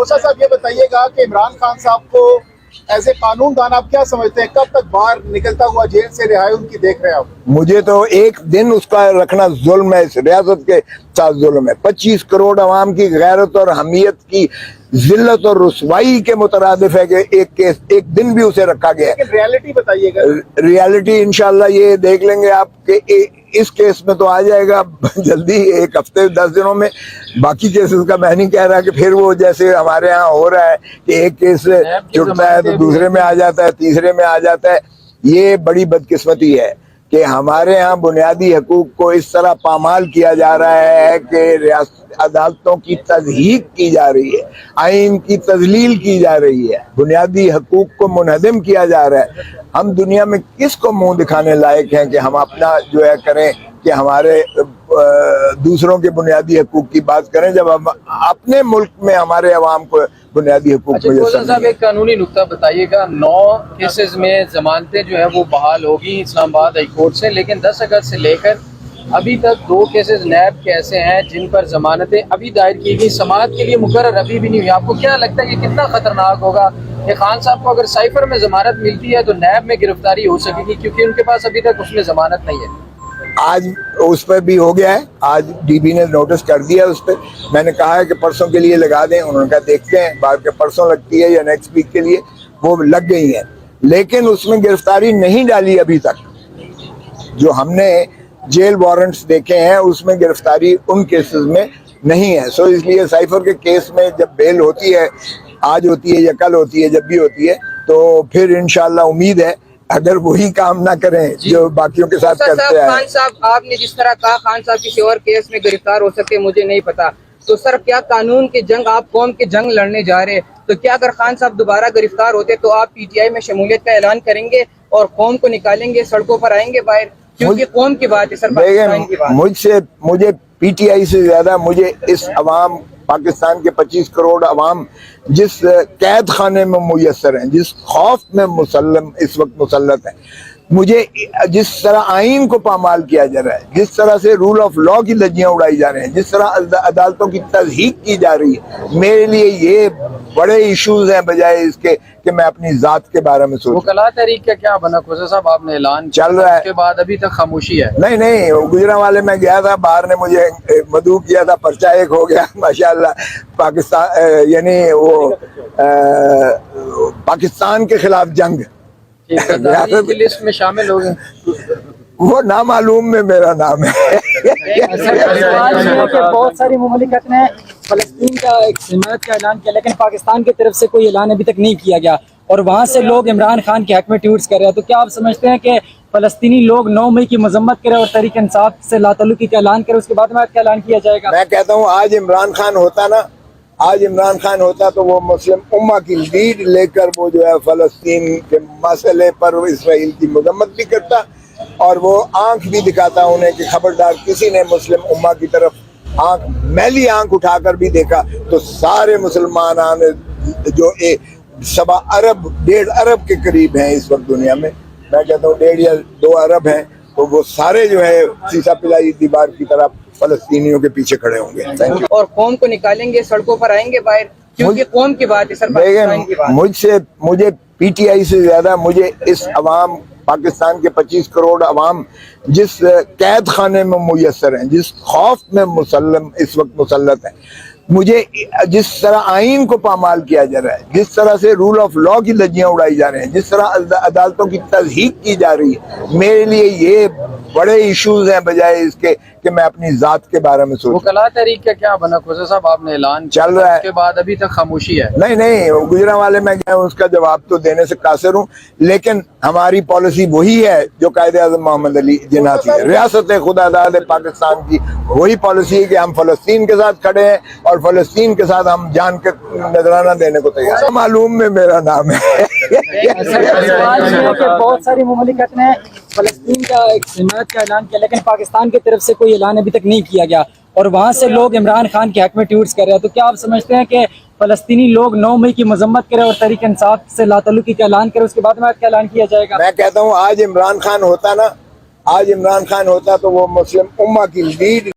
खोसा साहब ये बताइएगा कि इमरान खान साहब को एज ए कानून दान आप क्या समझते हैं, कब तक बाहर निकलता हुआ जेल से रिहाई उनकी देख रहे हैं आप? मुझे तो एक दिन उसका रखना जुल्म है, इस रियासत के साथ जुल्म है। 25 करोड़ अवाम की गैरत और हमीयत की जिल्लत और रुसवाई के मुतरादिफ है कि एक दिन भी उसे रखा गया है। लेकिन रियलिटी बताइएगा। रियलिटी इंशाल्लाह ये देख लेंगे आप कि इस केस में तो आ जाएगा जल्दी, एक हफ्ते 10 दिनों में। बाकी केसेस का मैं नहीं कह रहा कि फिर वो जैसे हमारे यहाँ हो रहा है कि एक केस से छुटता है तो दूसरे में आ जाता है, तीसरे में आ जाता है। ये बड़ी बदकिस्मती है कि हमारे यहाँ बुनियादी हकूक को इस तरह पामाल किया जा रहा है कि रियासत अदालतों की तज़हीक की जा रही है, आइन की तजलील की जा रही है, बुनियादी हकूक को मुनहदम किया जा रहा है। हम दुनिया में किसको मुंह दिखाने लायक हैं कि हम अपना जो है करें कि हमारे दूसरों के बुनियादी हकूक की बात करें, जब हम अपने मुल्क में हमारे अवाम को बुनियादी हकूक अच्छा साहब, एक कानूनी नुक्ता बताइएगा। 9 केसेस में जमानतें जो है वो बहाल होगी इस्लामाबाद हाई कोर्ट से, लेकिन 10 अगस्त से लेकर अभी तक 2 केसेस नैब के ऐसे हैं जिन पर जमानतें अभी दायर की गई, समाअत के लिए मुकर्रर अभी भी नहीं हुई। आपको क्या लगता है कि कितना खतरनाक होगा कि खान साहब को अगर साइफर में जमानत मिलती है तो नैब में गिरफ्तारी हो सकेगी, क्योंकि उनके पास अभी तक उसमें जमानत नहीं है। आज उस पर भी हो गया है, आज डीबी ने नोटिस कर दिया उस पर। मैंने कहा है कि परसों के लिए लगा दें, उन्होंने कहा देखते हैं बाद के परसों लगती है या नेक्स्ट वीक के लिए, वो लग गई है। लेकिन उसमें गिरफ्तारी नहीं डाली अभी तक। जो हमने जेल वारंट्स देखे हैं उसमें गिरफ्तारी उन केसेस में नहीं है। सो इसलिए साइफर के केस में जब बेल होती है, आज होती है या कल होती है, जब भी होती है, तो फिर इंशाल्लाह उम्मीद है अगर वही काम ना करें जो बाकियों के साथ करते हैं। खान साहब, आपने जिस तरह कहा खान साहब किसी और केस में गिरफ्तार हो सकते हैं, मुझे नहीं पता। तो सर, क्या कानून की जंग, आप कौम की जंग लड़ने जा रहे हैं, तो क्या अगर खान साहब दोबारा गिरफ्तार होते तो आप पीटीआई में शमूलियत का ऐलान करेंगे और कौम को निकालेंगे, सड़कों पर आएंगे बाहर? क्योंकि कौम की बात है सर, पाकिस्तान की बात। मुझे पीटीआई से ज्यादा मुझे इस अवाम, पाकिस्तान के 25 करोड़ अवाम जिस कैद खाने में मुयस्सर हैं, जिस खौफ में मुसल्लम इस वक्त मुसल्लत है, मुझे जिस तरह आइन को पामाल किया जा रहा है, जिस तरह से रूल ऑफ लॉ की लज्जियां उड़ाई जा रहे हैं, जिस तरह अदालतों की तज़हीक की जा रही है, मेरे लिए ये बड़े इश्यूज हैं बजाय इसके कि मैं अपनी जात के बारे में सोचूं। वकला तहरीक का क्या बना खोसा साहब? आपने ऐलान चल रहा है, उसके बाद अभी तक खामोशी है। नहीं, गुजरांवाले में गया था, बाहर ने मुझे मदऊ किया था, पर्चा एक हो गया माशाल्लाह। पाकिस्तान यानी वो पाकिस्तान के खिलाफ जंग की लिस्ट में शामिल हो गए, वो नामालूम में मेरा नाम है। बहुत सारी मुमलिकत ने फलस्तीन का एक हिमायत का ऐलान किया, लेकिन पाकिस्तान की तरफ से कोई ऐलान अभी तक नहीं किया गया और वहाँ से लोग इमरान खान के हक में ट्वीट्स कर रहे हैं। तो क्या आप समझते हैं कि फलस्तीनी लोग 9 मई की मजम्मत करें और तहरीक इंसाफ से लाताल्लुकी का ऐलान करें, उसके बाद में क्या ऐलान किया जाएगा? मैं कहता हूँ आज इमरान खान होता तो वो मुस्लिम उम्मा की लीड लेकर वो जो है फलस्तीन के मसले पर इसराइल की मजम्मत भी करता और वो आंख भी दिखाता उन्हें कि खबरदार किसी ने मुस्लिम उम्मा की तरफ मैली आंख उठाकर भी देखा तो सारे मुसलमान जो 1.25 अरब के करीब हैं इस वक्त दुनिया में, मैं कहता हूँ 1.5 या 2 अरब हैं, तो वो सारे जो है सीसा पिलाई दीवार की तरफ फलस्तीनियों के पीछे खड़े होंगे और कौम को निकालेंगे, सड़कों पर आएंगे बाहर, क्योंकि कौम की बात है सर, पाकिस्तान की बात। मुझे पीटीआई से ज्यादा मुझे इस अवाम, पाकिस्तान के 25 करोड़ अवाम जिस कैद खाने में मुयस्सर हैं, जिस खौफ में मुसल्लम इस वक्त मुसल्लत है, मुझे जिस तरह आइन को पामाल किया जा रहा है, जिस तरह से रूल ऑफ लॉ की लज्जियां उड़ाई जा रहे हैं, जिस तरह अदालतों की तज़हीक की जा रही है, मेरे लिए ये बड़े इश्यूज हैं बजाय इसके कि मैं अपनी जात के बारे में सोचूं। वकला तहरीक का क्या बना खोसा साहब? आपने ऐलान चल रहा है, उसके बाद अभी तक खामोशी है। नहीं, गुजरांवाले में गया, उसका जवाब तो देने से कासिर हूँ, लेकिन हमारी पॉलिसी वही है जो कायदे-ए-आज़म मोहम्मद अली जिन्ना थी, रियासत खुदादाद पाकिस्तान की वही पॉलिसी है कि हम फलस्तीन के साथ खड़े हैं और फलस्तीन के साथ हम जान के नजराना देने को तैयार। मालूम में मेरा नाम है। बहुत सारी मुमलिकत ने फलस्तीन का एक हिमायत का ऐलान किया, लेकिन पाकिस्तान की तरफ से कोई ऐलान अभी तक नहीं किया गया और वहाँ से लोग इमरान खान के हक में ट्वीट्स कर रहे हैं। तो क्या आप समझते हैं कि फलस्तीनी लोग 9 मई की मजम्मत करें और तहरीक इंसाफ से लाताल्लुकी का ऐलान करें, उसके बाद में क्या ऐलान किया जाएगा? मैं कहता हूँ आज इमरान खान होता तो वो मुस्लिम उम्मा की लीड